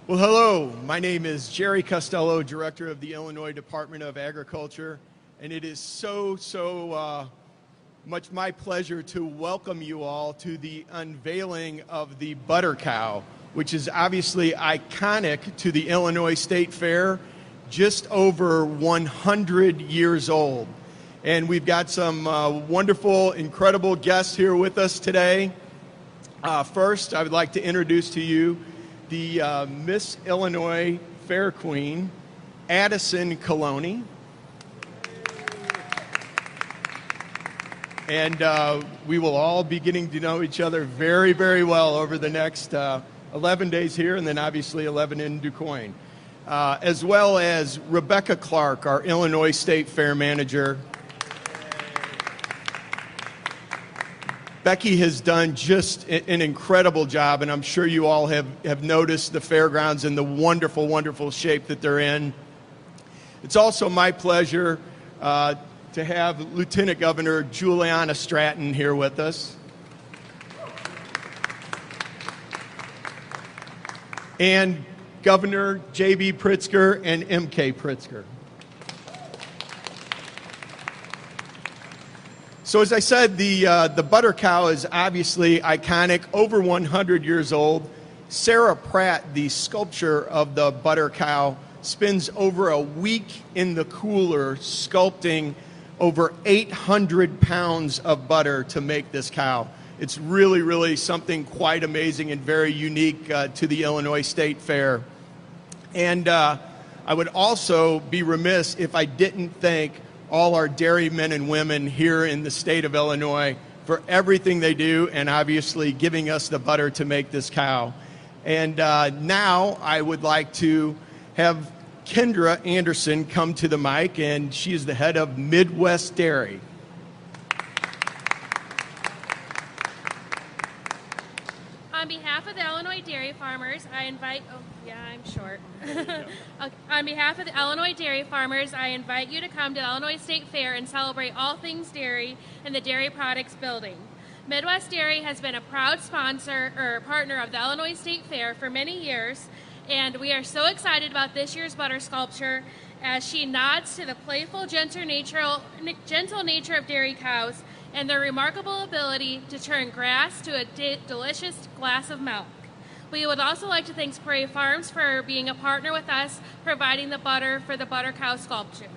Well, hello. My name is Jerry Costello, Director of the Illinois Department of Agriculture, and it is so much my pleasure to welcome you all to the unveiling of the butter cow, which is obviously iconic to the Illinois State Fair, just over 100 years old. And we've got some wonderful, incredible guests here with us today. First, I would like to introduce to you the Miss Illinois Fair Queen, Addison Coloni. And we will all be getting to know each other very, very well over the next 11 days here, and then obviously 11 in DuQuoin. As well as Rebecca Clark, our Illinois State Fair Manager. Becky has done just an incredible job, and I'm sure you all have noticed the fairgrounds and the wonderful, wonderful shape that they're in. It's also my pleasure to have Lieutenant Governor Juliana Stratton here with us. And Governor J.B. Pritzker and M.K. Pritzker. So as I said, the butter cow is obviously iconic, over 100 years old. Sarah Pratt, the sculpture of the butter cow, spends over a week in the cooler sculpting over 800 pounds of butter to make this cow. It's really, really something quite amazing and very unique to the Illinois State Fair. And I would also be remiss if I didn't thank all our dairy men and women here in the state of Illinois for everything they do and obviously giving us the butter to make this cow. And now I would like to have Kendra Anderson come to the mic, and she is the head of Midwest Dairy. On behalf of the Illinois dairy farmers, I invite, On behalf of the Illinois dairy farmers, I invite you to come to the Illinois State Fair and celebrate all things dairy in the Dairy Products Building. Midwest Dairy has been a proud sponsor or partner of the Illinois State Fair for many years, and we are so excited about this year's butter sculpture as she nods to the playful, gentle nature of dairy cows and their remarkable ability to turn grass to a delicious glass of milk. We would also like to thank Prairie Farms for being a partner with us, providing the butter for the butter cow sculpture.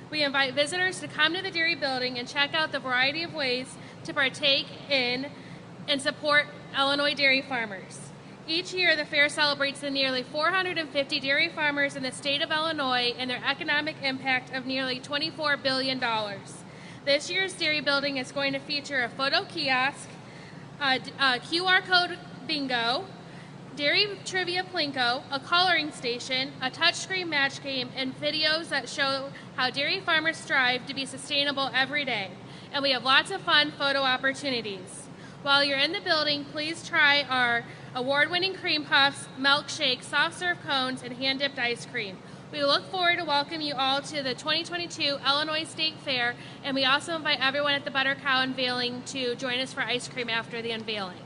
We invite visitors to come to the dairy building and check out the variety of ways to partake in and support Illinois dairy farmers. Each year, the fair celebrates the nearly 450 dairy farmers in the state of Illinois and their economic impact of nearly $24 billion. This year's dairy building is going to feature a photo kiosk, a QR code bingo, dairy trivia plinko, a coloring station, a touchscreen match game, and videos that show how dairy farmers strive to be sustainable every day. And we have lots of fun photo opportunities. While you're in the building, please try our award-winning cream puffs, milkshakes, soft serve cones, and hand-dipped ice cream. We look forward to welcoming you all to the 2022 Illinois State Fair, and we also invite everyone at the Butter Cow unveiling to join us for ice cream after the unveiling.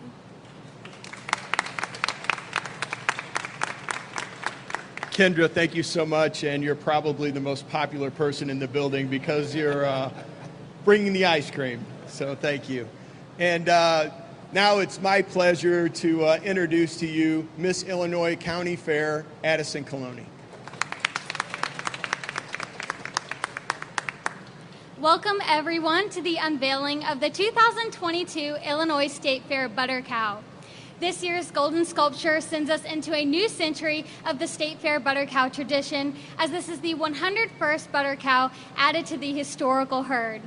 Kendra, thank you so much, and you're probably the most popular person in the building because you're bringing the ice cream, so thank you. And now it's my pleasure to introduce to you Miss Illinois County Fair, Addison Coloni. Welcome everyone to the unveiling of the 2022 Illinois State Fair Butter Cow. This year's golden sculpture sends us into a new century of the State Fair Butter Cow tradition, as this is the 101st Butter Cow added to the historical herd.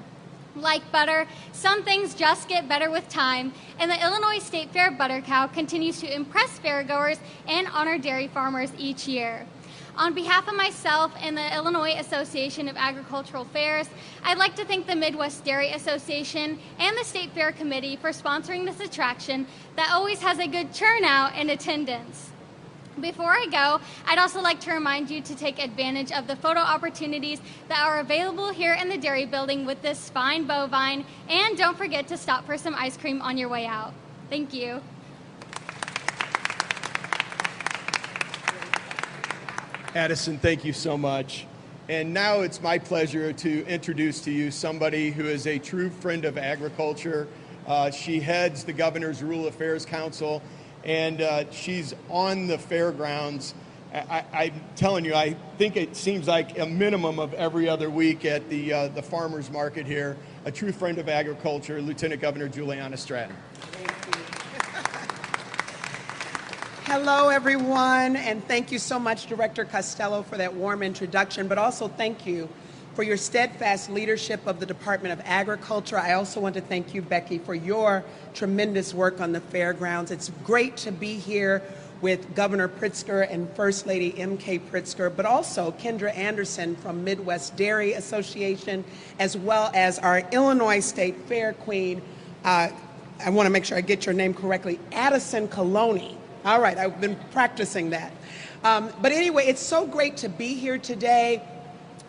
Like butter, some things just get better with time, and the Illinois State Fair Butter Cow continues to impress fairgoers and honor dairy farmers each year. On behalf of myself and the Illinois Association of Agricultural Fairs, I'd like to thank the Midwest Dairy Association and the State Fair Committee for sponsoring this attraction that always has a good turnout and attendance. Before I go, I'd also like to remind you to take advantage of the photo opportunities that are available here in the dairy building with this fine bovine, and don't forget to stop for some ice cream on your way out. Thank you. Addison, thank you so much. And now it's my pleasure to introduce to you somebody who is a true friend of agriculture. She heads the Governor's Rural Affairs Council, and she's on the fairgrounds. I'm telling you, I think it seems like a minimum of every other week at the farmers market here. A true friend of agriculture, Lieutenant Governor Juliana Stratton. Thank you. Hello, everyone, and thank you so much, Director Costello, for that warm introduction, but also thank you for your steadfast leadership of the Department of Agriculture. I also want to thank you, Becky, for your tremendous work on the fairgrounds. It's great to be here with Governor Pritzker and First Lady M.K. Pritzker, but also Kendra Anderson from Midwest Dairy Association, as well as our Illinois State Fair Queen. I want to make sure I get your name correctly, Addison Coloni. All right, I've been practicing that. But anyway, it's so great to be here today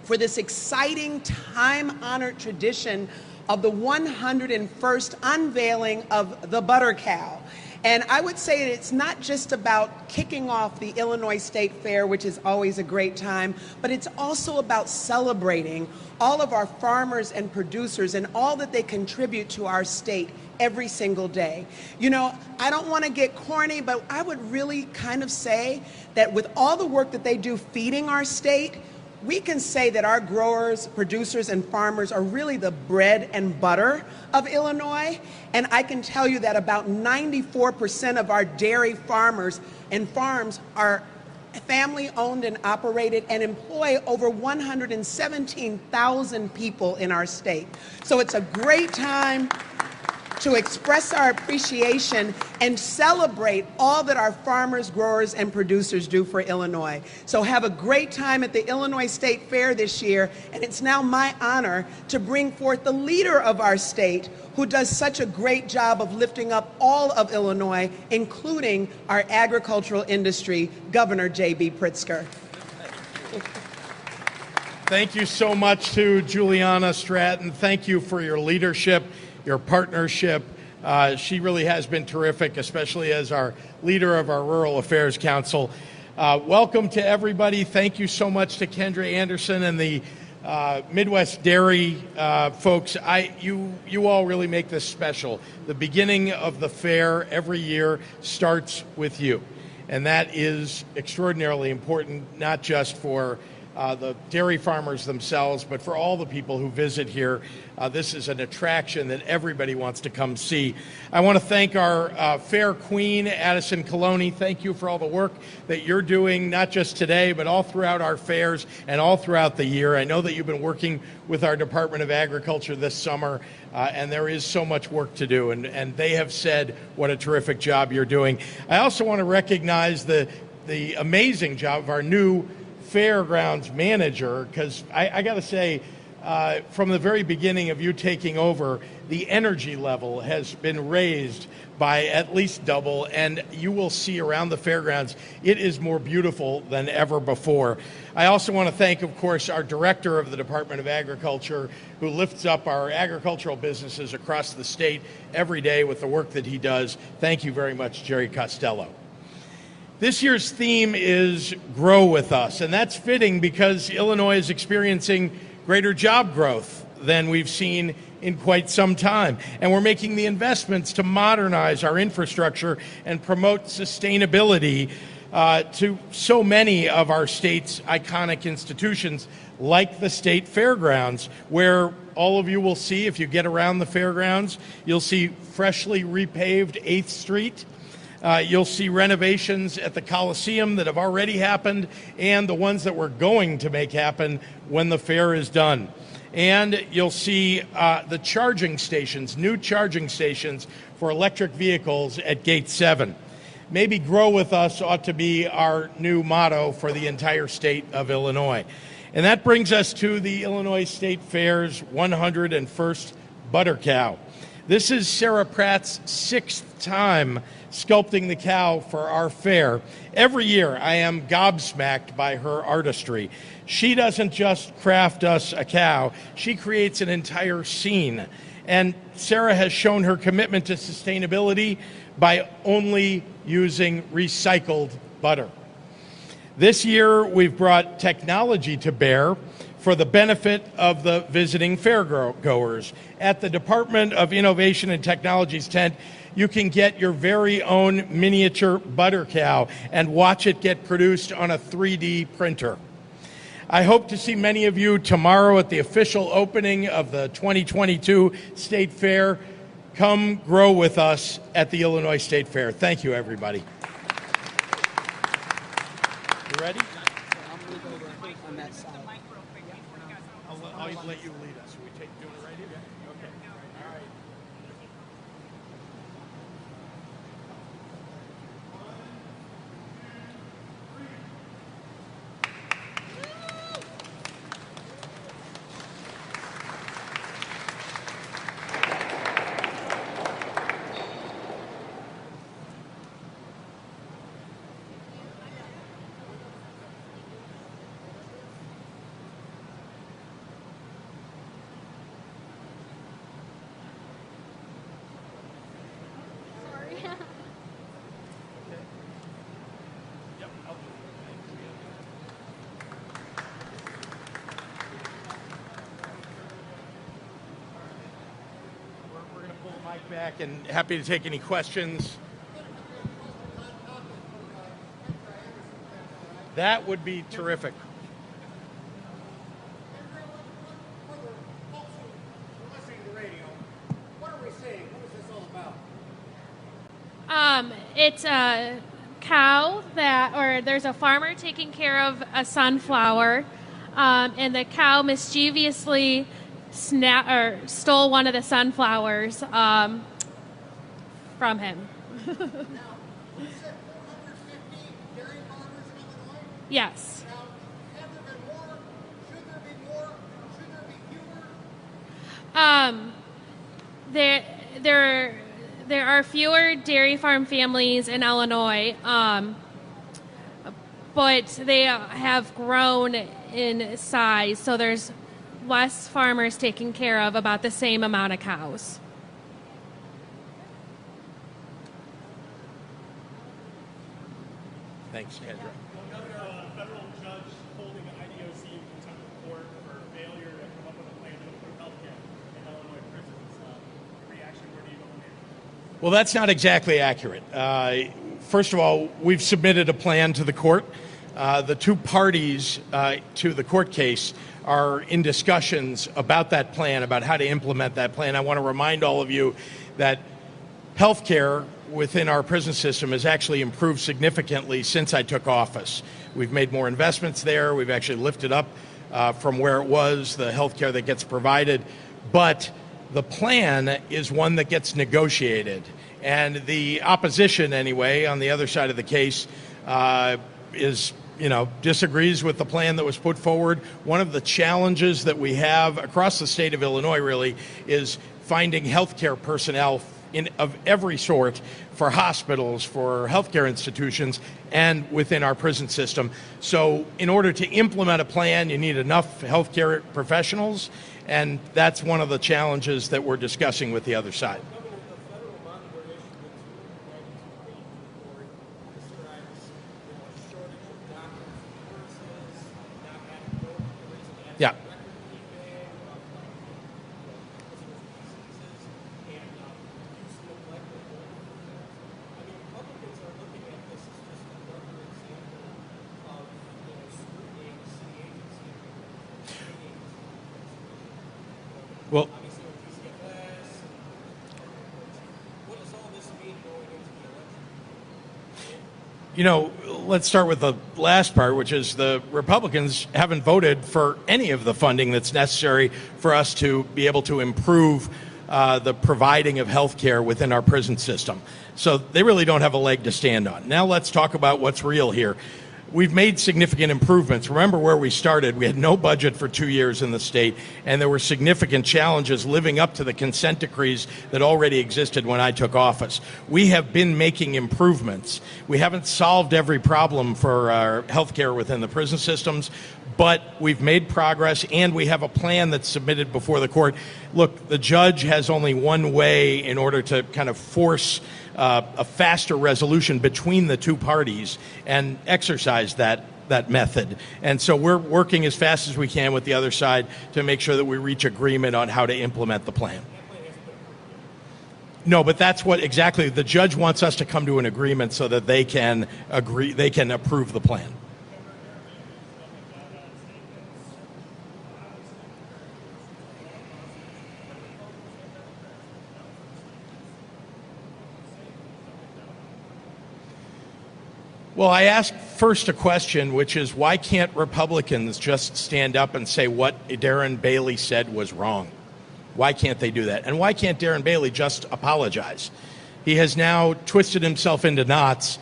for this exciting, time-honored tradition of the 101st unveiling of the butter cow. And I would say that it's not just about kicking off the Illinois State Fair, which is always a great time, but it's also about celebrating all of our farmers and producers and all that they contribute to our state every single day. You know, I don't want to get corny, but I would really kind of say that with all the work that they do feeding our state, we can say that our growers, producers, and farmers are really the bread and butter of Illinois. And I can tell you that about 94% of our dairy farmers and farms are family owned and operated and employ over 117,000 people in our state. So it's a great time to express our appreciation and celebrate all that our farmers, growers, and producers do for Illinois. So have a great time at the Illinois State Fair this year, and it's now my honor to bring forth the leader of our state, who does such a great job of lifting up all of Illinois, including our agricultural industry, Governor J.B. Pritzker. Thank you so much to Juliana Stratton. Thank you for your leadership, your partnership. She really has been terrific, especially as our leader of our Rural Affairs Council. Welcome to everybody. Thank you so much to Kendra Anderson and the Midwest Dairy folks. You all really make this special. The beginning of the fair every year starts with you. And that is extraordinarily important, not just for the dairy farmers themselves, but for all the people who visit here. This is an attraction that everybody wants to come see. I want to thank our fair queen, Addison Coloni. Thank you for all the work that you're doing, not just today, but all throughout our fairs and all throughout the year. I know that you've been working with our Department of Agriculture this summer, and there is so much work to do, and they have said what a terrific job you're doing. I also want to recognize the amazing job of our new fairgrounds manager, because I got to say, from the very beginning of you taking over, the energy level has been raised by at least double, and you will see around the fairgrounds, it is more beautiful than ever before. I also want to thank, of course, our director of the Department of Agriculture, who lifts up our agricultural businesses across the state every day with the work that he does. Thank you very much, Jerry Costello. This year's theme is Grow With Us, and that's fitting because Illinois is experiencing greater job growth than we've seen in quite some time. And we're making the investments to modernize our infrastructure and promote sustainability to so many of our state's iconic institutions, like the state fairgrounds, where all of you will see, if you get around the fairgrounds, you'll see freshly repaved 8th Street. You'll see renovations at the Coliseum that have already happened and the ones that we're going to make happen when the fair is done. And you'll see the charging stations, new charging stations for electric vehicles at Gate 7. Maybe Grow With Us ought to be our new motto for the entire state of Illinois. And that brings us to the Illinois State Fair's 101st Butter Cow. This is Sarah Pratt's 6th time sculpting the cow for our fair. Every year I am gobsmacked by her artistry. She doesn't just craft us a cow, she creates an entire scene. And Sarah has shown her commitment to sustainability by only using recycled butter. This year, we've brought technology to bear for the benefit of the visiting fairgoers. At the Department of Innovation and Technology's tent, you can get your very own miniature butter cow and watch it get produced on a 3D printer. I hope to see many of you tomorrow at the official opening of the 2022 State Fair. Come grow with us at the Illinois State Fair. Thank you, everybody. You ready? I'll let you lead us. We take doing it right here? Okay. All right. Back and happy to take any questions. That would be terrific. It's a cow there's a farmer taking care of a sunflower, and the cow mischievously stole one of the sunflowers from him. Now, you said 450 dairy farmers in Illinois? Yes. Now, have there been more? Should there be more? Should there be fewer? There are fewer dairy farm families in Illinois, but they have grown in size, so there's less farmers taking care of about the same amount of cows. Thanks, Kendra. A federal judge holding the IDOC in contempt of court for failure to come up with a plan to improve healthcare in Illinois prisons. Reaction, where do you go from here? Well, that's not exactly accurate. First of all, we've submitted a plan to the court. The two parties to the court case are in discussions about that plan, about how to implement that plan. I want to remind all of you that healthcare within our prison system has actually improved significantly since I took office. We've made more investments there. We've actually lifted up from where it was, the healthcare that gets provided. But the plan is one that gets negotiated. And the opposition, anyway, on the other side of the case disagrees with the plan that was put forward. One of the challenges that we have across the state of Illinois, really, is finding healthcare personnel of every sort for hospitals, for healthcare institutions, and within our prison system. So in order to implement a plan, you need enough healthcare professionals, and that's one of the challenges that we're discussing with the other side. Yeah. Well, let's start with the last part, which is the Republicans haven't voted for any of the funding that's necessary for us to be able to improve the providing of health care within our prison system. So they really don't have a leg to stand on. Now let's talk about what's real here. We've made significant improvements. Remember where we started. We had no budget for 2 years in the state, and there were significant challenges living up to the consent decrees that already existed when I took office. We have been making improvements. We haven't solved every problem for our healthcare within the prison systems, but we've made progress, and we have a plan that's submitted before the court. Look, the judge has only one way in order to kind of force a faster resolution between the two parties and exercise that that method. And so we're working as fast as we can with the other side to make sure that we reach agreement on how to implement the plan. No, but that's what exactly the judge wants us to come to an agreement so that they can agree, they can approve the plan. Well, I asked first a question, which is why can't Republicans just stand up and say what Darren Bailey said was wrong? Why can't they do that? And why can't Darren Bailey just apologize? He has now twisted himself into knots,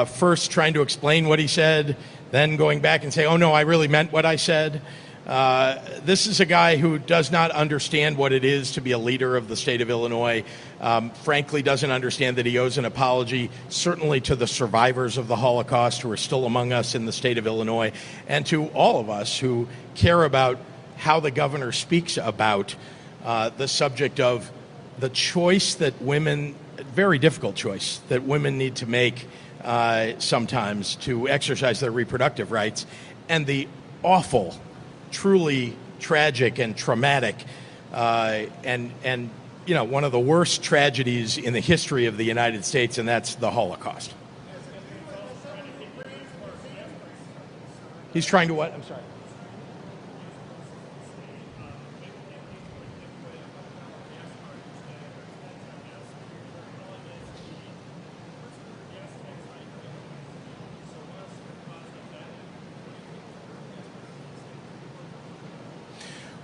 first trying to explain what he said, then going back and say, oh no, I really meant what I said. This is a guy who does not understand what it is to be a leader of the state of Illinois, frankly doesn't understand that he owes an apology, certainly to the survivors of the Holocaust who are still among us in the state of Illinois, and to all of us who care about how the governor speaks about the subject of the choice that women, very difficult choice, that women need to make sometimes to exercise their reproductive rights, and the awful, truly tragic and traumatic and you know, one of the worst tragedies in the history of the United States, and that's the Holocaust. He's trying to what? I'm sorry.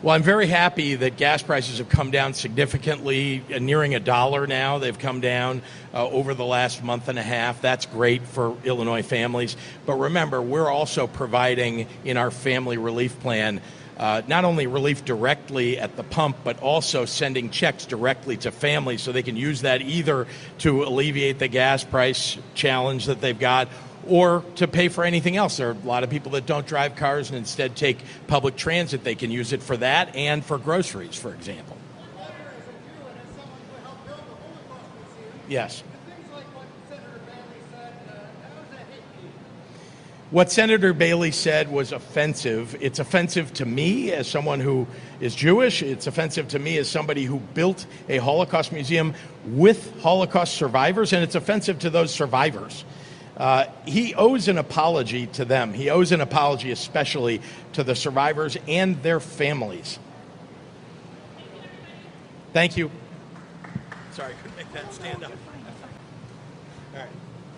Well, I'm very happy that gas prices have come down significantly, nearing $1 now. They've come down over the last month and a half. That's great for Illinois families. But remember, we're also providing in our family relief plan not only relief directly at the pump, but also sending checks directly to families so they can use that either to alleviate the gas price challenge that they've got, or to pay for anything else. There are a lot of people that don't drive cars and instead take public transit. They can use it for that and for groceries, for example. Yes. What Senator Bailey said was offensive. It's offensive to me as someone who is Jewish. It's offensive to me as somebody who built a Holocaust museum with Holocaust survivors, and it's offensive to those survivors. He owes an apology to them. He owes an apology especially to the survivors and their families. Thank you. Sorry, I couldn't make that stand up. All right.